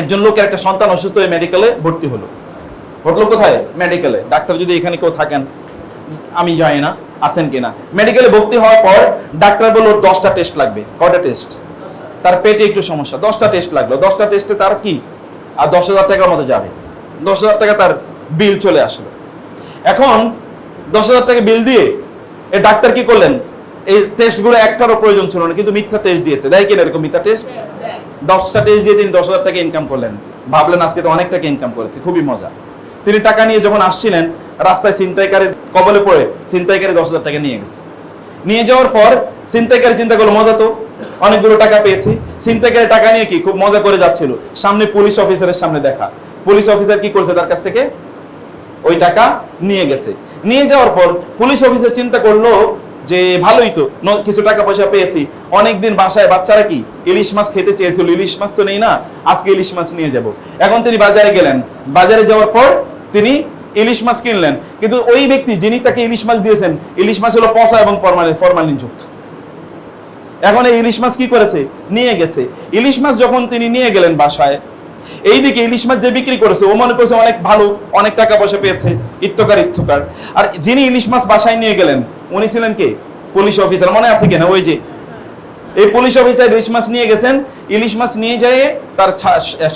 একজন লোকের একটা সন্তান অসুস্থ হয়ে মেডিকেলে ভর্তি হলো। ঘটলো কোথায়? মেডিকেলে। ডাক্তার যদি এখানে কেউ থাকেন, আমি জানি না আছেন কিনা। মেডিকেলে ভর্তি হওয়ার পর ডাক্তার বললো 10টা টেস্ট লাগবে। কয়টা টেস্ট? তার পেটে একটু সমস্যা, 10টা টেস্ট লাগলো। 10টা টেস্টে তার কি আর 10,000 টাকার মতো যাবে। 10,000 টাকা তার বিল চলে আসলো। এখন 10,000 টাকা বিল দিয়ে এই ডাক্তার কি করলেন? এই টেস্টগুলো একটারও প্রয়োজন ছিল না, কিন্তু মিথ্যা টেস্ট দিয়েছে। দেয় কিনা এরকম মিথ্যা টেস্ট? 10টা টেস্ট দিয়ে তিনি 10,000 টাকা ইনকাম করলেন। ভাবলেন আজকে তো অনেক টাকা ইনকাম করেছে, খুবই মজা। তিনি টাকা নিয়ে যখন আসছিলেন, রাস্তায় ছিনতাইকারীর কবলে পড়ে ছিনতাইকারী 10,000 টাকা নিয়ে গেছে। নিয়ে যাওয়ার পর ছিনতাইকারী চিন্তা করলো, মজা তো, অনেকগুলো টাকা পেয়েছি। ছিনতাইকারী টাকা নিয়ে কি খুব মজা করে যাচ্ছিল, সামনে পুলিশ অফিসারের সামনে দেখা। পুলিশ অফিসার কি করছে? তার কাছ থেকে ওই টাকা নিয়ে গেছে। নিয়ে যাওয়ার পর পুলিশ অফিসার চিন্তা করলো যে ভালোই তো, কিছু টাকা পয়সা পেয়েছি। অনেকদিন বাসায় বাচ্চারা কি ইলিশ মাছ খেতে চেয়েছিল, ইলিশ মাছ তো নেই না, আজকে ইলিশ মাছ নিয়ে যাব। এখন তিনি বাজারে গেলেন। বাজারে যাওয়ার পর তিনি ইলিশ মাছ কিনলেন, কিন্তু ওই ব্যক্তি যিনি তাকে ইলিশ মাছ দিয়েছেন, ইলিশ মাছ হলো পচা এবং ফরমালিন যুক্ত। এখন এই ইলিশ মাছ কি করেছে? নিয়ে গেছে। ইলিশ মাছ যখন তিনি নিয়ে গেলেন বাসায়, এইদিকে ইলিশ মাছ যে বিক্রি করেছে ও মনে করছে অনেক ভালো, অনেক টাকা পয়সা পেয়েছে, ইত্যকার। আর যিনি ইলিশ মাছ বাসায় নিয়ে গেলেন উনি ছিলেন কে? Police officer. মনে আছে কিনা? ওই যে এই পুলিশ অফিসার ইলিশ মাছ নিয়ে গেছেন। ইলিশ মাছ নিয়ে যেয়ে তার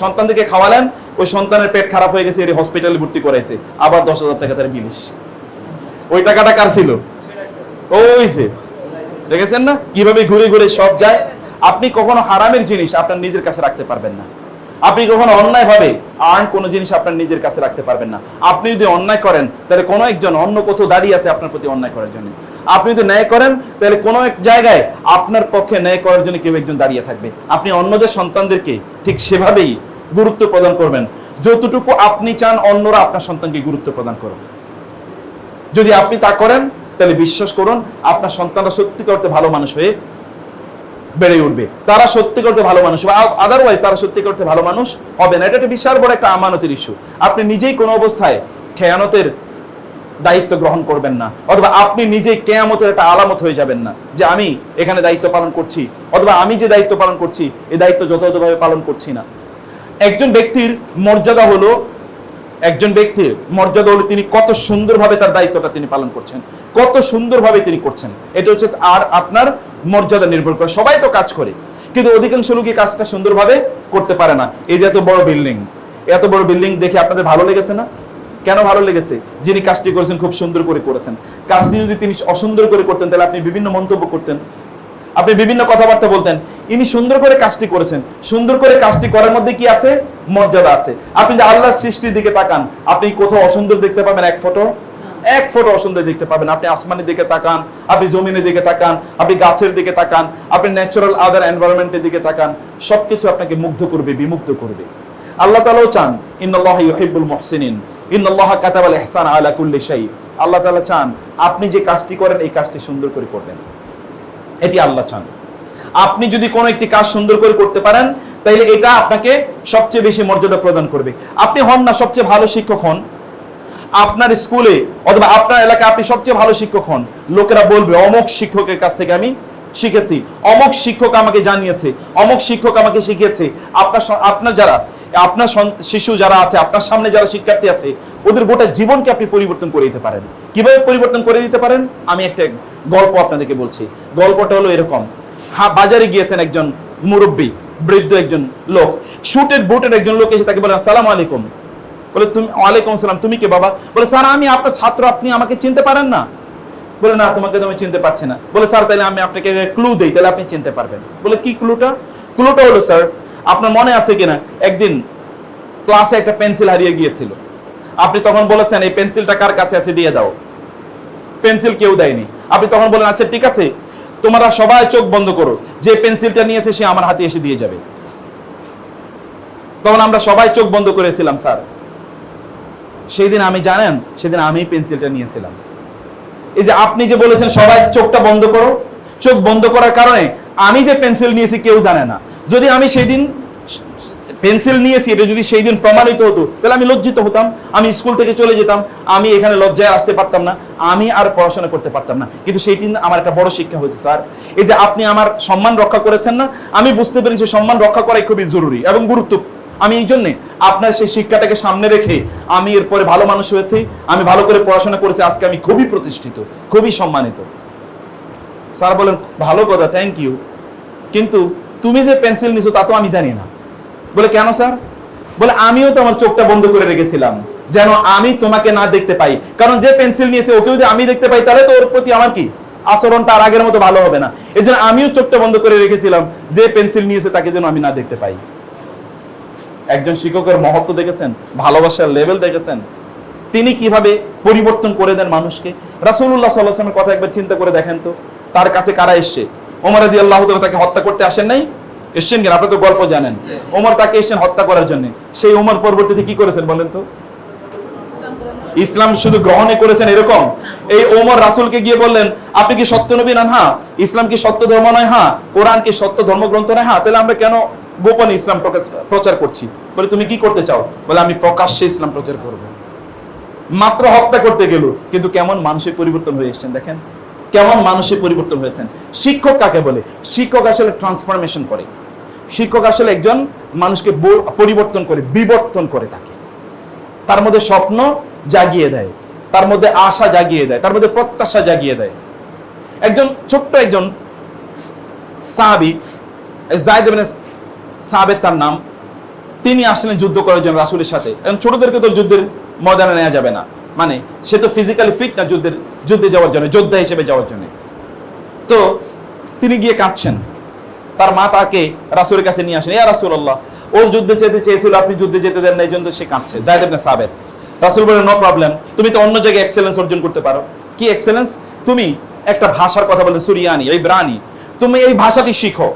সন্তানদেরকে খাওয়ালেন। ওই সন্তানের পেট খারাপ হয়ে গেছে, এর হসপিটালে ভর্তি করাইছে। আবার 10,000 টাকা তার বিলিশ। ওই টাকাটা কার ছিল? ওই যে দেখেছেন না কিভাবে ঘুরে ঘুরে সব যায়। আপনি কখনো হারামের জিনিস আপনার নিজের কাছে রাখতে পারবেন না। আপনি কখনো অন্যায় ভাবে কোন জিনিস আপনার নিজের কাছে রাখতে পারবেন না। আপনি যদি অন্যায় করেন তাহলে কোনো একজন অন্য কোথাও দাঁড়িয়ে আছে আপনার প্রতি অন্যায় করার জন্য। আপনি যদি ন্যায় করেন তাহলে কোনো এক জায়গায় আপনার পক্ষে ন্যায় করার জন্য কেউ একজন দাঁড়িয়ে থাকবে। আপনি অন্যদের সন্তানদেরকে ঠিক সেভাবেই গুরুত্ব প্রদান করবেন যতটুকু আপনি চান অন্যরা আপনার সন্তানকে গুরুত্ব প্রদান করুন। যদি আপনি তা করেন তাহলে বিশ্বাস করুন আপনার সন্তানরা সত্যি করতে ভালো মানুষ হয়ে বেড়ে উঠবে। তারা সত্যি করতে ভালো মানুষ হবে, আদারওয়াইজ তারা সত্যি করতে ভালো মানুষ হবে না। এটা একটা বিশাল বড় একটা আমানতের ইস্যু। আপনি নিজেই কোনো অবস্থায় খেয়ানতের দায়িত্ব গ্রহণ করবেন না, অথবা আপনি নিজেই কিয়ামতের একটা আলামত হয়ে যাবেন না যে আমি এখানে দায়িত্ব পালন করছি, অথবা আমি যে দায়িত্ব পালন করছি এই দায়িত্ব যথাযথভাবে পালন করছি না। একজন ব্যক্তির মর্যাদা হলো তিনি কত সুন্দরভাবে তার দায়িত্বটা তিনি পালন করছেন, কত সুন্দরভাবে তিনি করছেন। এটা হচ্ছে আর আপনার মর্যাদা নির্ভর করে। সবাই তো কাজ করে, কিন্তু অধিকাংশ লোকই কাজটা সুন্দরভাবে করতে পারে না। এই যে এত বড় বিল্ডিং দেখে আপনাদের ভালো লেগেছে না? কেন ভালো লেগেছে? যিনি কাজটি করেছেন খুব সুন্দর করে করেছেন। কাজটি যদি তিনি অসুন্দর করে করতেন তাহলে আপনি বিভিন্ন মন্তব্য করতেন, আপনি বিভিন্ন কথাবার্তা বলতেন। ইনি সুন্দর করে কাজটি করেছেন। সুন্দর করে কাজটি করার মধ্যে কি আছে? মর্যাদা আছে। আপনি যে আল্লাহর সৃষ্টির দিকে তাকান, আপনি কোথাও অসুন্দর দেখতে পাবেন? এক ফোঁটা অসুন্দর দেখতে পাবেন। আপনি আসমানের দিকে তাকান, আপনি জমিনের দিকে তাকান, আপনি গাছের দিকে তাকান, আপনি ন্যাচারাল আদার এনভায়রনমেন্টের দিকে তাকান, সবকিছু আপনাকে মুগ্ধ করবে, বিমুগ্ধ করবে। আল্লাহ তাআলাও চান ইন্নাল্লাহা ইউহিব্বুল মুহসিনিন ইন্নাল্লাহা কাতাবাল ইহসানা আলা কুল্লি শাই। আল্লাহ তাআলা চান আপনি যে কাজটি করেন এই কাজটি সুন্দর করে করবেন, এটি আল্লাহ চান। আপনি যদি কোনো একটি কাজ সুন্দর করে করতে পারেন তাহলে এটা আপনাকে সবচেয়ে বেশি মর্যাদা প্রদান করবে। আপনি হন না সবচেয়ে ভালো শিক্ষক হন, আপনার স্কুলে অথবা আপনার এলাকায় আপনি সবচেয়ে ভালো শিক্ষক হন, লোকেরা বলবে অমুক শিক্ষকের কাছ থেকে আমি শিখেছি, অমুক শিক্ষক আমাকে জানিয়েছে, অমুক শিক্ষক আমাকে শিখিয়েছে। আপনার শিশু যারা আছে, আপনার সামনে যারা শিক্ষার্থী আছে, ওদের গোটা জীবনকে আপনি পরিবর্তন করে দিতে পারেন। কিভাবে পরিবর্তন করে দিতে পারেন? আমি একটা গল্প আপনাদেরকে বলছি। গল্পটা হলো এরকম। বাজারে গিয়েছেন একজন মুরব্বী, বৃদ্ধ একজন লোক, শুটেড বুটেড একজন লোক এসে তাকে বলে আসসালামু আলাইকুম। বলে তুমি? ওয়ালাইকুম আসসালাম। তুমি কে বাবা? বলে স্যার আমি আপনার ছাত্র, আপনি আমাকে চিনতে পারেন না? বলে না, তোমাকে তো আমি চিনতে পারছি না। বলে স্যার তাহলে আমি আপনাকে ক্লু দেই, তাহলে আপনি চিনতে পারবেন। বলে কি ক্লুটা? ক্লুটা হলো স্যার, আপনার মনে আছে কিনা একদিন ক্লাসে একটা পেন্সিল হারিয়ে গিয়েছিল, আপনি তখন বলেছেন এই পেন্সিলটা কার কাছে আছে দিয়ে দাও। পেন্সিল কেউ দেয়নি। আপনি তখন বলেন আচ্ছা ঠিক আছে, তোমরা সবাই চোখ বন্ধ করো, যে পেন্সিলটা নিয়েছে সে আমার হাতে এসে দিয়ে যাবে। তখন আমরা সবাই চোখ বন্ধ করেছিলাম স্যার। সেই দিন সেদিন আমি পেন্সিলটা নিয়েছিলাম। এই যে আপনি যে বলেছেন সবাই চোখটা বন্ধ করো, চোখ বন্ধ করার কারণে আমি যে পেন্সিল নিয়েছি কেউ জানে না। যদি আমি সেই দিন পেন্সিল নিয়েছি এটা যদি সেই দিন প্রমাণিত হতো তাহলে আমি লজ্জিত হতাম, আমি স্কুল থেকে চলে যেতাম, আমি এখানে লজ্জায় আসতে পারতাম না, আমি আর পড়াশোনা করতে পারতাম না। কিন্তু সেই দিন আমার একটা বড় শিক্ষা হয়েছে স্যার। এই যে আপনি আমার সম্মান রক্ষা করেছেন না, আমি বুঝতে পেরেছি সম্মান রক্ষা করাই খুবই জরুরি এবং আমি এই জন্যে আপনার সেই শিক্ষাটাকে সামনে রেখে আমি এরপরে ভালো মানুষ হয়েছি, আমি ভালো করে পড়াশোনা করেছি, আজকে আমি খুবই প্রতিষ্ঠিত, খুবই সম্মানিত। স্যার বলেন ভালো কথা, থ্যাংক ইউ, কিন্তু তুমি যে পেন্সিল নিছো তা তো আমি জানি না। বলে কেন স্যার? বলে আমিও তো আমার চোখটা বন্ধ করে রেখেছিলাম যেন আমি তোমাকে না দেখতে পাই, কারণ যে পেন্সিল নিয়েছে ওকে যদি আমি দেখতে পাই তাহলে তো ওর প্রতি আমার কি আচরণটা আর আগের মতো ভালো হবে না। এই জন্য আমিও চোখটা বন্ধ করে রেখেছিলাম যে পেন্সিল নিয়েছে তাকে যেন আমি না দেখতে পাই। একজন শিক্ষকের মহত্ব দেখেছেন, ভালোবাসার লেভেল দেখেছেন, তিনি কিভাবে পরিবর্তন করে দেন মানুষকে। রাসূলুল্লাহ সাল্লাল্লাহু আলাইহি ওয়াসাল্লামের কথা একবার চিন্তা করে দেখেন তো, তার কাছে কারা এসছে? ওমর রাদিয়াল্লাহু তাআলা তাকে হত্যা করতে আসেন নাই? এসছেন কিনা? আপনি তো গল্প জানেন। ওমর তাকে এসেছেন হত্যা করার জন্য। সেই ওমর পরবর্তীতে কি করেছেন বলেন তো? ইসলাম শুধু গ্রহণে করেছেন এরকম? এই ওমর রাসূলকে গিয়ে বললেন, আপনি কি সত্য নবী নন? হ্যাঁ। ইসলাম কি সত্য ধর্ম নয়? হ্যাঁ। কোরআন কি সত্য ধর্মগ্রন্থ নয়? হ্যাঁ। তাহলে আমরা কেন গোপনে ইসলাম প্রচার করছি? বলে তুমি কি করতে চাও? বলে আমি প্রকাশ্যে ইসলাম প্রচার করব। মাত্র হত্যা করতে গেল, কিন্তু কেমন মানুষের পরিবর্তন হয়ে এসেছেন দেখেন, কেমন মানুষের পরিবর্তন হয়েছেন। শিক্ষক কাকে বলে? শিক্ষক আসলে ট্রান্সফরমেশন করে। শিক্ষক আসলে একজন মানুষকে পরিবর্তন করে, বিবর্তন করে, তাকে তার মধ্যে স্বপ্ন জাগিয়ে দেয়, তার মধ্যে আশা জাগিয়ে দেয়, তার মধ্যে প্রত্যাশা জাগিয়ে দেয়। একজন ছোট্ট একজন সাহাবী, যায়েদ ইবনে সাবিত তার নাম, তিনি আসলেন যুদ্ধ করার জন্য রাসূলের সাথে। এখন ছোটদেরকে তো যুদ্ধের ময়দানে নেওয়া যাবে না, মানে সে তো ফিজিক্যালি ফিট না যুদ্ধে যাওয়ার জন্য, যোদ্ধা হিসেবে যাওয়ার জন্য। তো তিনি গিয়ে কাঁদছেন, তার মা তাকে রাসূলের কাছে নিয়ে আসেন, ইয়া রাসূলুল্লাহ, ও যুদ্ধে যেতে চেয়েছিল, আপনি যুদ্ধে যেতে দেন না, এই জন্য সে কাঁদছে। যায়েদ ইবনে সাবিত। রাসূল বলেন, নো প্রবলেম, তুমি তো অন্য জায়গায় এক্সেলেন্স অর্জন করতে পারো। কি এক্সেলেন্স? তুমি একটা ভাষার কথা বলে, সুরিয়ানি, ইব্রানি, তুমি এই ভাষাটি শিখো।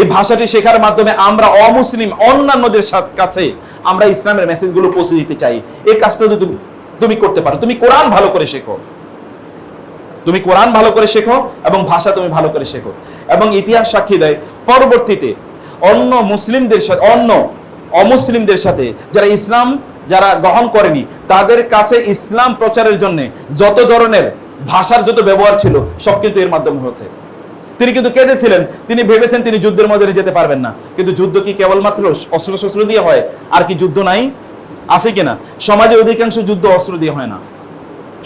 এই ভাষাটি শেখার মাধ্যমে আমরা অমুসলিম অন্যান্যদের কাছে আমরা ইসলামের মেসেজগুলো পৌঁছে দিতে চাই। এই কাজটা যদি তুমি করতে পারো, তুমি কোরআন ভালো করে শেখো, তুমি কোরআন ভালো করে শেখো এবং ভাষা তুমি ভালো করে শেখো। এবং ইতিহাস সাক্ষী দেয়, পরবর্তীতে অন্য মুসলিমদের সাথে, অন্য অমুসলিমদের সাথে যারা গ্রহণ করেনি, তাদের কাছে ইসলাম প্রচারের জন্য যত ধরনের ভাষার যত ব্যবহার ছিল সব কিন্তু এর মাধ্যমে হয়েছে। তিনি কিন্তু কেঁদেছিলেন, তিনি ভেবেছেন তিনি যুদ্ধের ময়দানে যেতে পারবেন না, কিন্তু যুদ্ধ কি কেবলমাত্র অস্ত্র শস্ত্র দিয়ে হয়? আর কি যুদ্ধ নাই? আছে কিনা? সমাজে অধিকাংশ যুদ্ধ অস্ত্র দিয়ে হয় না।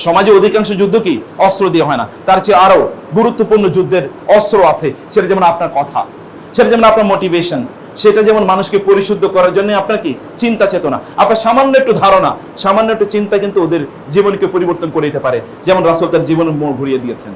সমাজে অধিকাংশ যুদ্ধ কি অস্ত্র দিয়ে হয় না, তার চেয়ে আরো গুরুত্বপূর্ণ যুদ্ধের অস্ত্র আছে। সেটা যেমন আপনার কথা, সেটা যেমন আপনার মোটিভেশন, সেটা যেমন মানুষকে পরিশুদ্ধ করার জন্য আপনার কি চিন্তা চেতনা, আপনার সামান্য একটু ধারণা, সামান্য একটু চিন্তা কিন্তু ওদের জীবনকে পরিবর্তন করে দিতে পারে, যেমন রাসূল তার জীবনের মোড় ঘুরিয়ে দিয়েছেন।